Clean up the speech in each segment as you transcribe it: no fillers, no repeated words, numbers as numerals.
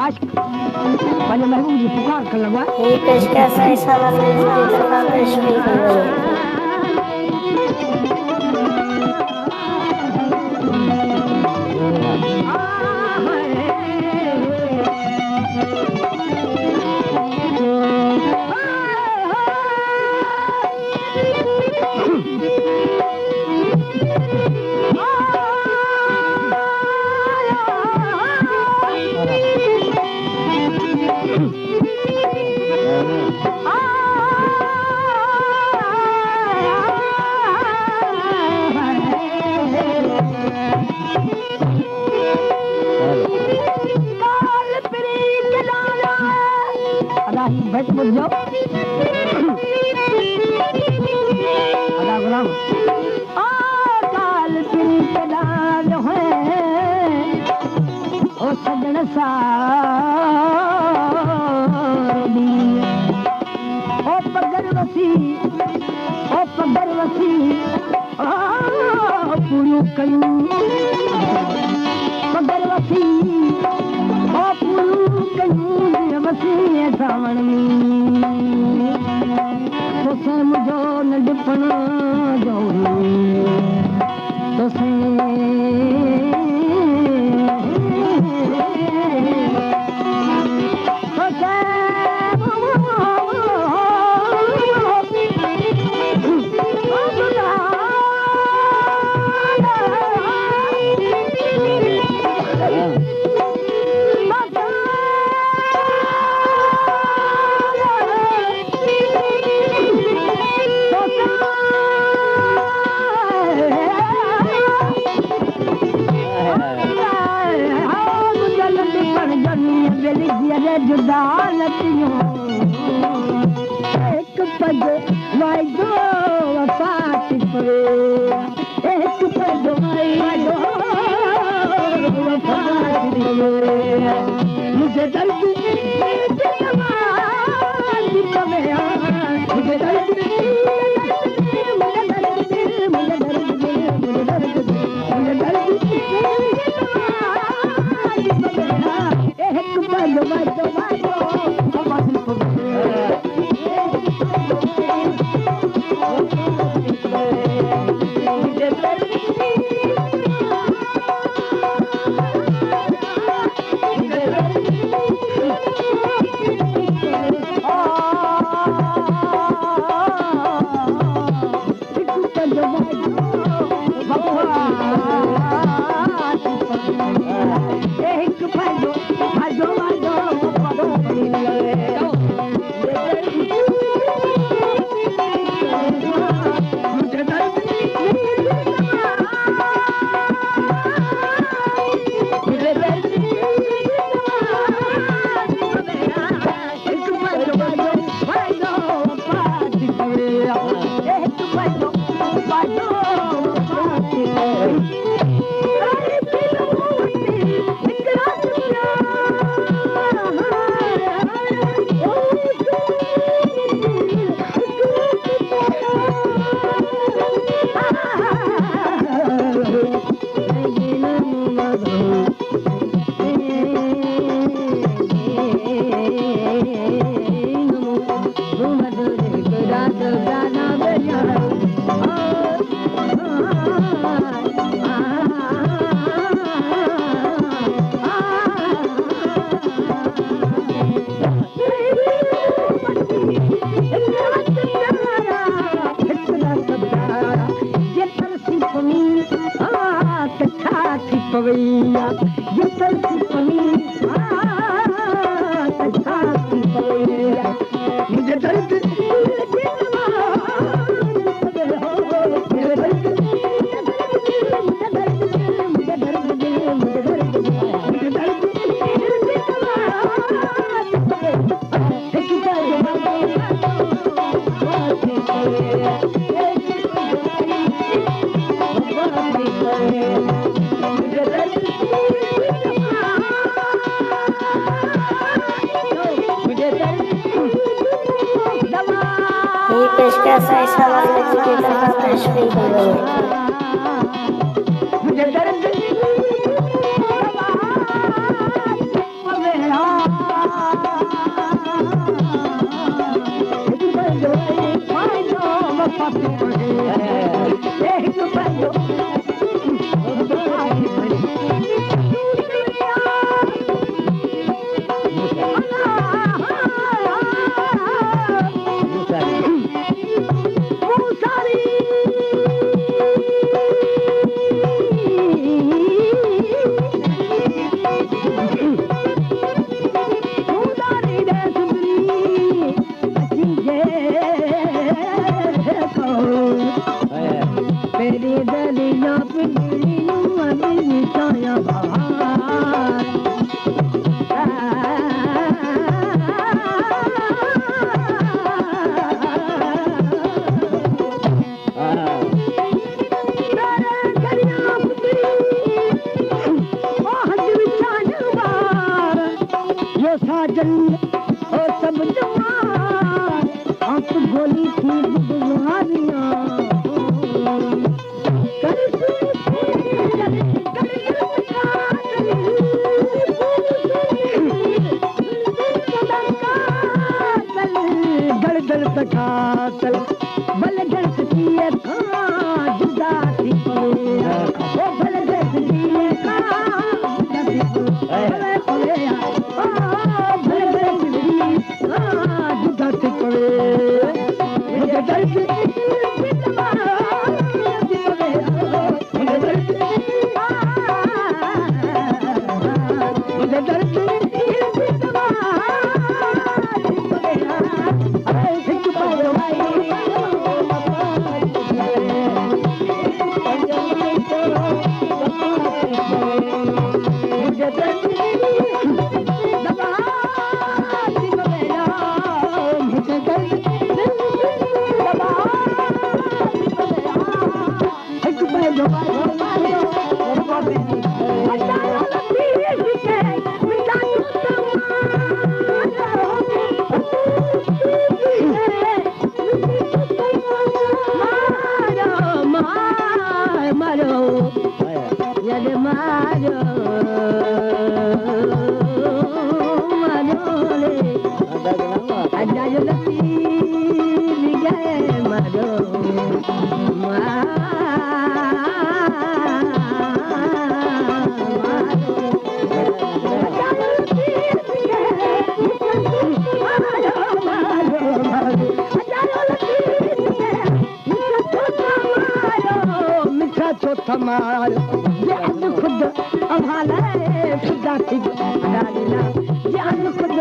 आशिक पंहिंजे महबूब जी पुकार करण लॻो आहे। ही पेशकश ईसा मसीह जी तरफ़ां पेश कई वई आहे। बैठ मत जाओ अदा गुलाम काल फिरी के डाल है ओ सजन सारी ओ पगर वसी ओ पूरी कयूं पगर वसी ओ पूरी कयूं वसी सावण में तोसे मुझो नंढपण जो तोसे जुदा लतियों एक पग वाइदो वफात पे एक पग वाइदो वफात पे मुझे दर्द मुझे दर्द पेशकश ईसा मसीह जी की तरफ़ां पेश कई वई आहे। साजन ओ सब जवान आप गोली थी बुहारियां कातल बल गढ़ दिए खां जुदा थी पवे ओ बल गढ़ दिए खां जुदा थी पवे ओ बल गढ़ दिए खां जुदा थी पवे मुझे दर्द मुझे दर्द मार जान खुद अमाले खुदा थी डालना जान खुद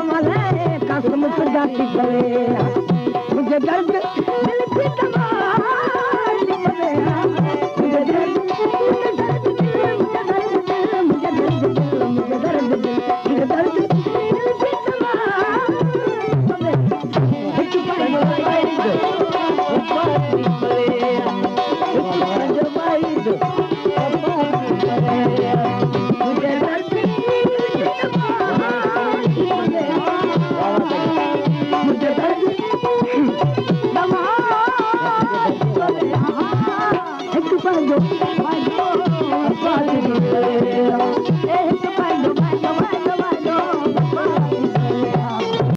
अमाले कसम खुदा थी करे